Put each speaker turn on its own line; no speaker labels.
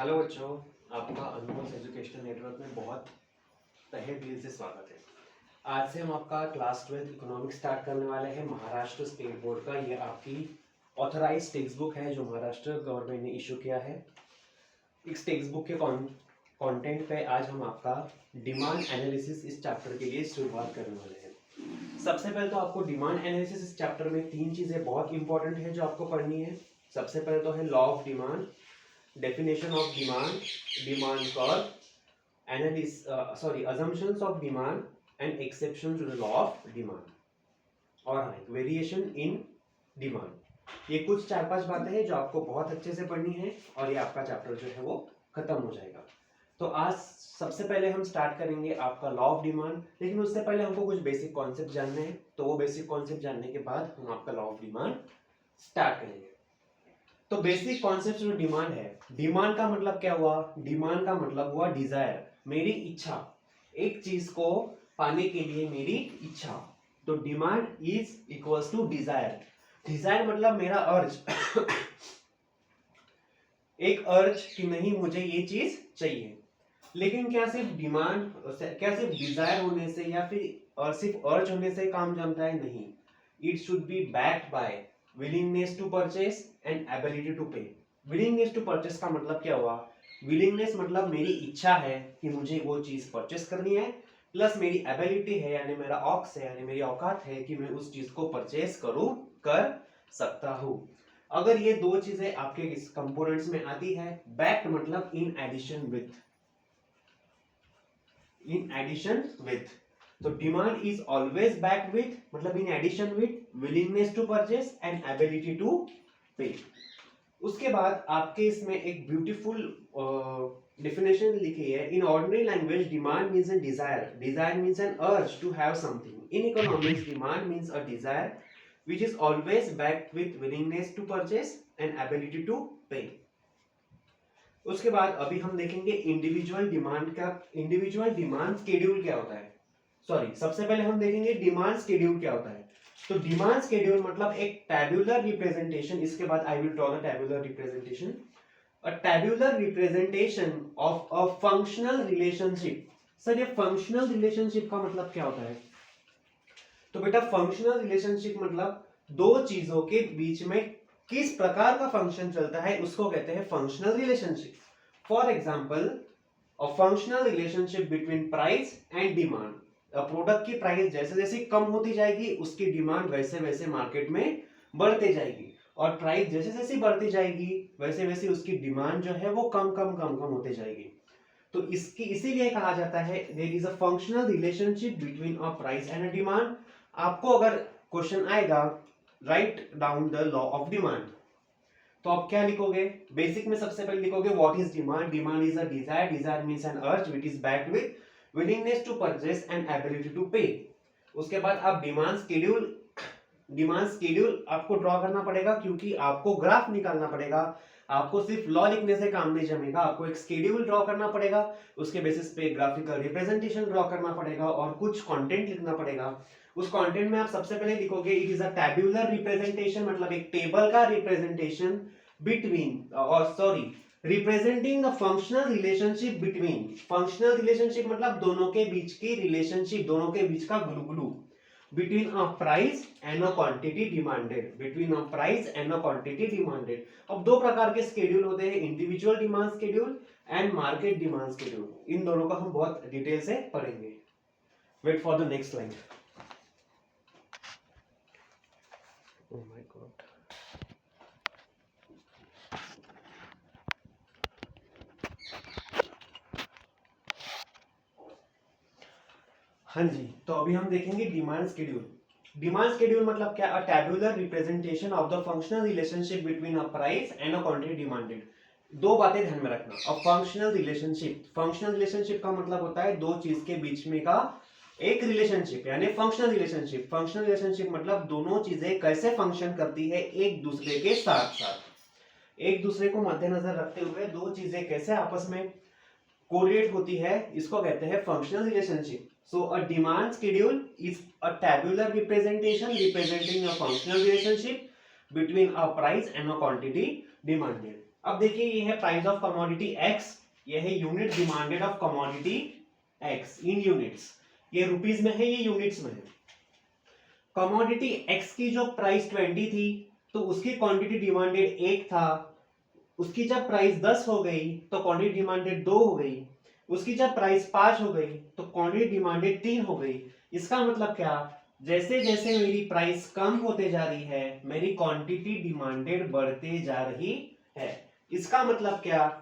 Hello बच्चों, आपका अनमोल educational network में बहुत तहे दिल से स्वागत है। आज से हम आपका क्लास 12 इकोनॉमिक्स स्टार्ट करने वाले हैं महाराष्ट्र स्टेट बोर्ड का। ये आपकी ऑथराइज टेक्स्ट बुक है जो महाराष्ट्र गवर्नमेंट ने इशू किया है। इस टेक्स्ट बुक के कंटेंट पे आज हम आपका डिमांड एनालिसिस इस चैप्टर के लिए शुरुआत करने वाले हैं। सबसे पहले तो आपको डिमांड एनालिसिस इस चैप्टर में 3 चीज़ें बहुत इंपॉर्टेंट है जो आपको पढ़नी है। सबसे पहले तो है law of demand, definition of demand, demand curve, assumptions of demand and exceptions to the law of demand और variation in demand। ये कुछ 4-5 बातें हैं जो आपको बहुत अच्छे से पढ़नी है और ये आपका चैप्टर जो है वो खत्म हो जाएगा। तो आज सबसे पहले हम स्टार्ट करेंगे आपका लॉ ऑफ डिमांड, लेकिन उससे पहले हमको कुछ बेसिक कॉन्सेप्ट जानने हैं। तो वो बेसिक कॉन्सेप्ट जानने के बाद हम आपका लॉ ऑफ डिमांड स्टार्ट करेंगे। तो बेसिक कॉन्सेप्ट जो डिमांड है, डिमांड का मतलब क्या हुआ? डिमांड का मतलब हुआ डिजायर, मेरी इच्छा, एक चीज को पाने के लिए मेरी इच्छा। तो demand is equals to desire. Desire मतलब मेरा अर्ज एक अर्ज कि नहीं मुझे ये चीज चाहिए। लेकिन क्या सिर्फ डिमांड, क्या सिर्फ डिजायर होने से या फिर सिर्फ अर्ज होने से काम जमता है? नहीं, it should be backed by willingness to purchase and ability to pay। willingness to purchase का मतलब क्या हुआ? willingness मतलब मेरी इच्छा है कि मुझे वो चीज परचेस करनी है, प्लस मेरी एबिलिटी है यानी मेरा ऑक्स है यानी मेरी औकात है कि मैं उस चीज को परचेस कर सकता हूँ। अगर ये दो चीजें आपके इस कंपोनेंट्स में आती है, बैक्ड मतलब इन एडिशन विथ। तो demand is always backed with मतलब in addition with willingness to purchase and ability to pay. उसके बाद आपके इसमें एक ब्यूटीफुल डेफिनेशन लिखी है। In ordinary language demand means an desire means an urge to have something. In economics demand means a desire which is always backed with willingness to purchase and ability to pay। उसके बाद अभी हम देखेंगे individual demand schedule क्या होता है। सबसे पहले हम देखेंगे डिमांड शेड्यूल क्या होता है। तो डिमांड शेड्यूल मतलब एक टैब्यूलर रिप्रेजेंटेशन। इसके बाद I will draw the tabular representation. A tabular representation of a functional relationship. Sir ये फंक्शनल रिलेशनशिप का मतलब क्या होता है? तो बेटा फंक्शनल रिलेशनशिप मतलब दो चीजों के बीच में किस प्रकार का फंक्शन चलता है उसको कहते हैं functional relationship. For example a functional relationship between price and demand. Product की प्राइस जैसे जैसे कम होती जाएगी उसकी डिमांड वैसे वैसे मार्केट में बढ़ते जाएगी, और प्राइस जैसे जैसे बढ़ती जाएगी वैसे वैसे उसकी डिमांड जो है वो कम होते जाएगी। तो इसकी इसीलिए कहा जाता है there is a functional relationship between a price and a demand. आपको अगर क्वेश्चन आएगा write down the law of demand, तो आप क्या लिखोगे? बेसिक में सबसे पहले लिखोगे what is demand. Demand is a desire means an urge which is backed with willingness to purchase and ability to pay। उसके बाद आप डिमांड शेड्यूल आपको ड्रॉ करना पड़ेगा, क्योंकि आपको ग्राफ निकालना पड़ेगा। आपको सिर्फ लॉ लिखने से काम नहीं जमेगा, आपको एक शेड्यूल ड्रॉ करना पड़ेगा, उसके बेसिस पे ग्राफिकल रिप्रेजेंटेशन ड्रॉ करना पड़ेगा और कुछ कंटेंट लिखना पड़ेगा। उस कंटेंट में आप सबसे पहले लिखोगे it is a tabular representation मतलब एक टेबल का representation between representing the functional relationship between. Functional relationship मतलब दोनों के बीच की रिलेशनशिप, दोनों के बीच का गुलगुलू। Between a price and a quantity demanded. अब दो प्रकार के शेड्यूल होते हैं, individual demand schedule and market demand schedule. इन दोनों को हम बहुत डिटेल से पढ़ेंगे। Wait for the next line. Oh my God. हाँ जी, तो अभी हम देखेंगे डिमांड शेड्यूल। डिमांड शेड्यूल मतलब क्या? A tabular representation of the functional relationship between a price and a quantity demanded. दो बातें ध्यान में रखना। अ फंक्शनल रिलेशनशिप का मतलब होता है दो चीज के बीच में का एक रिलेशनशिप यानी फंक्शनल रिलेशनशिप मतलब दोनों चीजें कैसे फंक्शन करती है एक दूसरे के साथ, एक दूसरे को मद्देनजर रखते हुए दो चीजें कैसे आपस में कोरिलेट होती है, इसको कहते हैं functional relationship. So a demand schedule is a tabular representation representing a functional relationship between a price and a quantity demanded। अब देखिए ये है प्राइस ऑफ कमोडिटी एक्स, ये है unit demanded of commodity x in units, ये rupees में है, ये यूनिट्स में है। कमोडिटी एक्स की जो प्राइस 20 थी तो उसकी क्वांटिटी डिमांडेड 1 था, उसकी जब प्राइस 10 हो गई तो क्वांटिटी डिमांडेड 2 हो गई, उसकी जब प्राइस 5 हो गई तो क्वांटिटी डिमांडेड 3 हो गई। इसका मतलब क्या, जैसे जैसे मेरी प्राइस कम होते जा रही है मेरी क्वांटिटी डिमांडेड बढ़ते जा रही है। इसका मतलब क्या,